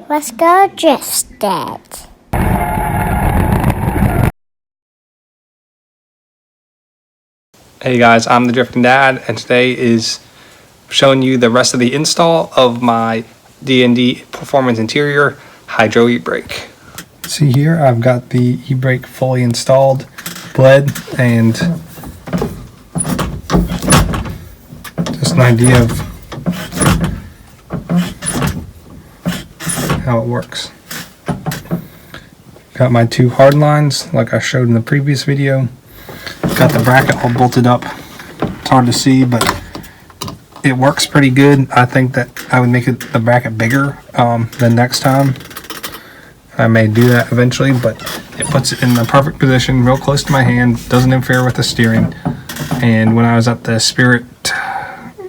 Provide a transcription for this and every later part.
Let's go drift it. Hey guys, I'm the Drifting Dad, and today is showing you the rest of the install of my DND Performance Interior Hydro E-Brake. See here, I've got the e-brake fully installed, bled, and just an idea of how it works. Got my two hard lines like I showed in the previous video. Got the bracket all bolted up. It's hard to see, but it works pretty good. I think that I would make the bracket bigger than next time. I may do that eventually, but it puts it in the perfect position, real close to my hand, doesn't interfere with the steering. And when I was at the Spirit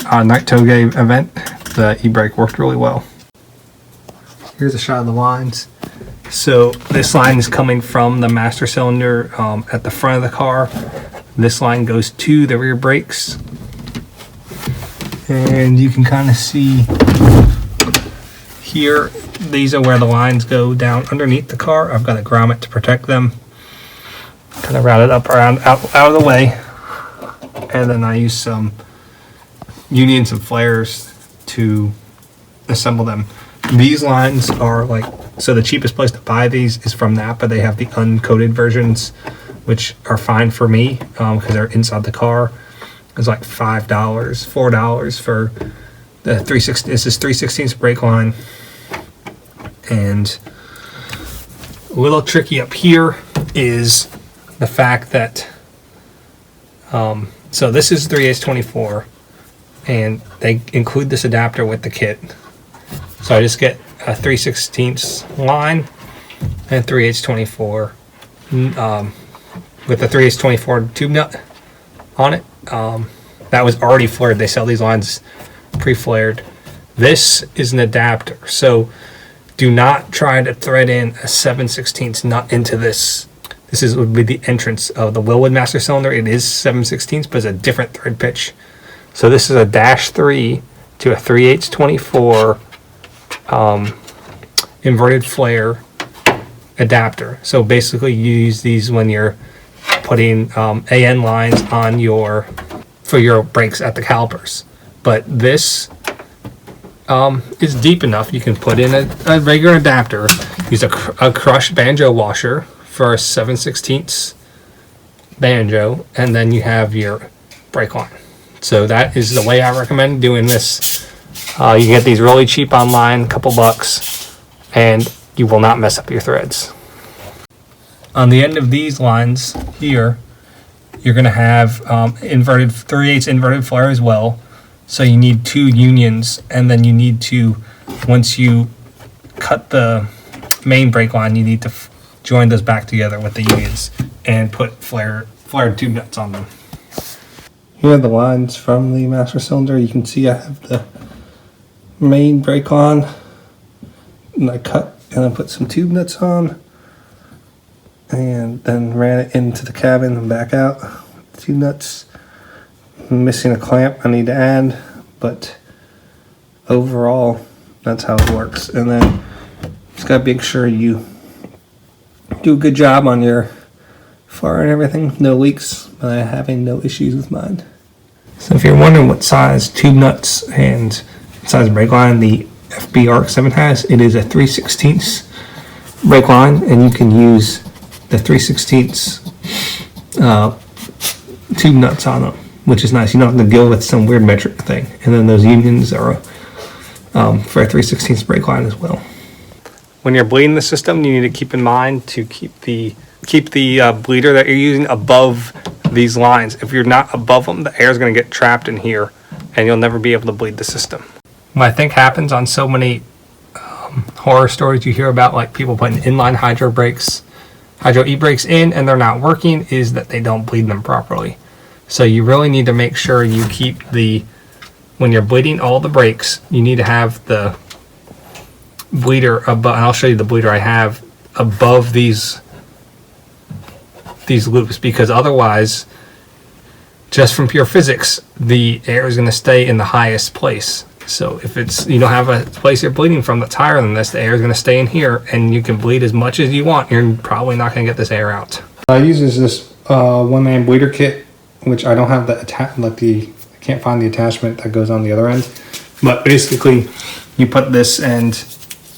Night Toge event, the e-brake worked really well. Here's a shot of the lines. So this line is coming from the master cylinder at the front of the car. This line goes to the rear brakes. And you can kind of see here, these are where the lines go down underneath the car. I've got a grommet to protect them. Kind of route it up around out of the way. And then I use some unions and flares to assemble them. These lines are like, so the cheapest place to buy these is from Napa. They have the uncoated versions, which are fine for me because they're inside the car. It's like $5, $4 for the 3/16. This is 3/16 brake line. And a little tricky up here is the fact that, so this is 3/8/24, and they include this adapter with the kit. So I just get a 3/16 line and 3/8/24 with the 3/8/24 tube nut on it. That was already flared. They sell these lines pre-flared. This is an adapter, so do not try to thread in a 7/16 nut into this. This would be the entrance of the Wilwood master cylinder. It is 7/16, but it's a different thread pitch. So this is a -3 to a 3/8/24 inverted Flair adapter. So basically you use these when you're putting AN lines on for your brakes at the calipers. But this is deep enough. You can put in a regular adapter, use a crushed banjo washer for a 7/16 banjo, and then you have your brake line. So that is the way I recommend doing this. You can get these really cheap online, a couple bucks, and you will not mess up your threads. On the end of these lines here, you're going to have inverted 3/8 inverted Flair as well. So you need two unions, and then you need to, once you cut the main brake line, you need to join those back together with the unions and put flared tube nuts on them. Here are the lines from the master cylinder. You can see I have the main brake on, and I cut and I put some tube nuts on, and then ran it into the cabin and back out. Tube nuts. I'm missing a clamp I need to add, but overall that's how it works. And then just gotta make sure you do a good job on your fire and everything. No leaks, but I'm having no issues with mine. So if you're wondering what size tube nuts and size brake line the FB RX7 has, it is a 3/16 brake line, and you can use the 3/16 tube nuts on them, which is nice. You don't have to deal with some weird metric thing. And then those unions are for a 3/16 brake line as well. When you're bleeding the system, you need to keep in mind to keep the bleeder that you're using above these lines. If you're not above them, the air is going to get trapped in here, and you'll never be able to bleed the system. What I think happens on so many horror stories you hear about, like people putting inline hydro e-brakes in and they're not working, is that they don't bleed them properly. So you really need to make sure you keep when you're bleeding all the brakes, you need to have the bleeder above, and I'll show you the bleeder I have above these loops, because otherwise, just from pure physics, the air is going to stay in the highest place So if it's, you don't have a place you're bleeding from that's higher than this, the air is going to stay in here, and you can bleed as much as you want. You're probably not going to get this air out. I use this one-man bleeder kit, which I don't have I can't find the attachment that goes on the other end. But basically, you put this end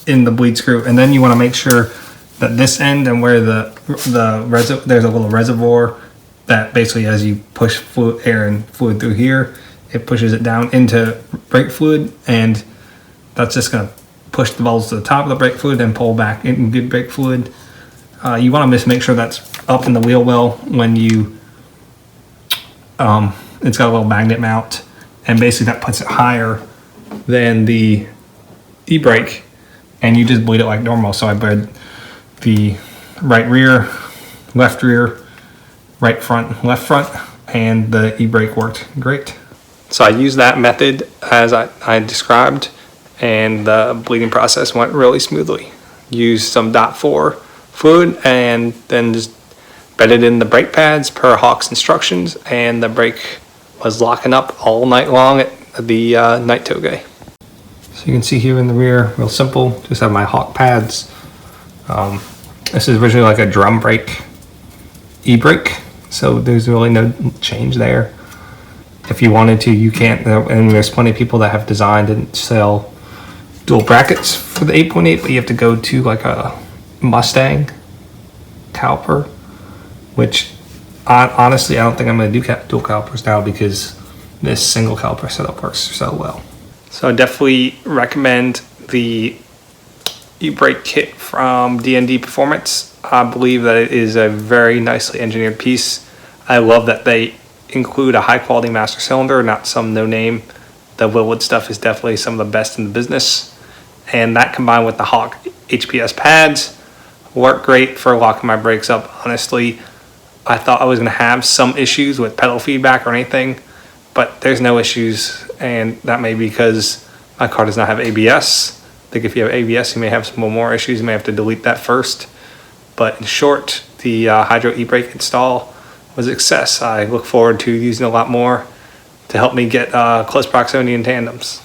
in the bleed screw, and then you want to make sure that this end and where there's a little reservoir that basically, as you push air and fluid through here, it pushes it down into brake fluid, and that's just going to push the bubbles to the top of the brake fluid and pull back in good brake fluid. You want to just make sure that's up in the wheel well when you, it's got a little magnet mount, and basically that puts it higher than the e-brake, and you just bleed it like normal. So I bled the right rear, left rear, right front, left front, and the e-brake worked great. So I used that method as I described, and the bleeding process went really smoothly. Used some .4 fluid and then just bedded in the brake pads per Hawk's instructions, and the brake was locking up all night long at the night toge. So you can see here in the rear, real simple, just have my Hawk pads. This is originally like a drum brake e-brake, so there's really no change there. If you wanted to, you can't, and there's plenty of people that have designed and sell dual brackets for the 8.8, but you have to go to like a Mustang caliper, which honestly, I don't think I'm going to do dual calipers now because this single caliper setup works so well. So I definitely recommend the e-brake kit from DND Performance. I believe that it is a very nicely engineered piece. I love that they include a high quality master cylinder, not some no name. The Wilwood stuff is definitely some of the best in the business, and that combined with the Hawk HPS pads work great for locking my brakes up. Honestly, I thought I was going to have some issues with pedal feedback or anything, but there's no issues, and that may be because my car does not have ABS. I think if you have ABS, you may have some more issues. You may have to delete that first. But in short, the Hydro e-brake install was a success. I look forward to using a lot more to help me get close proximity in tandems.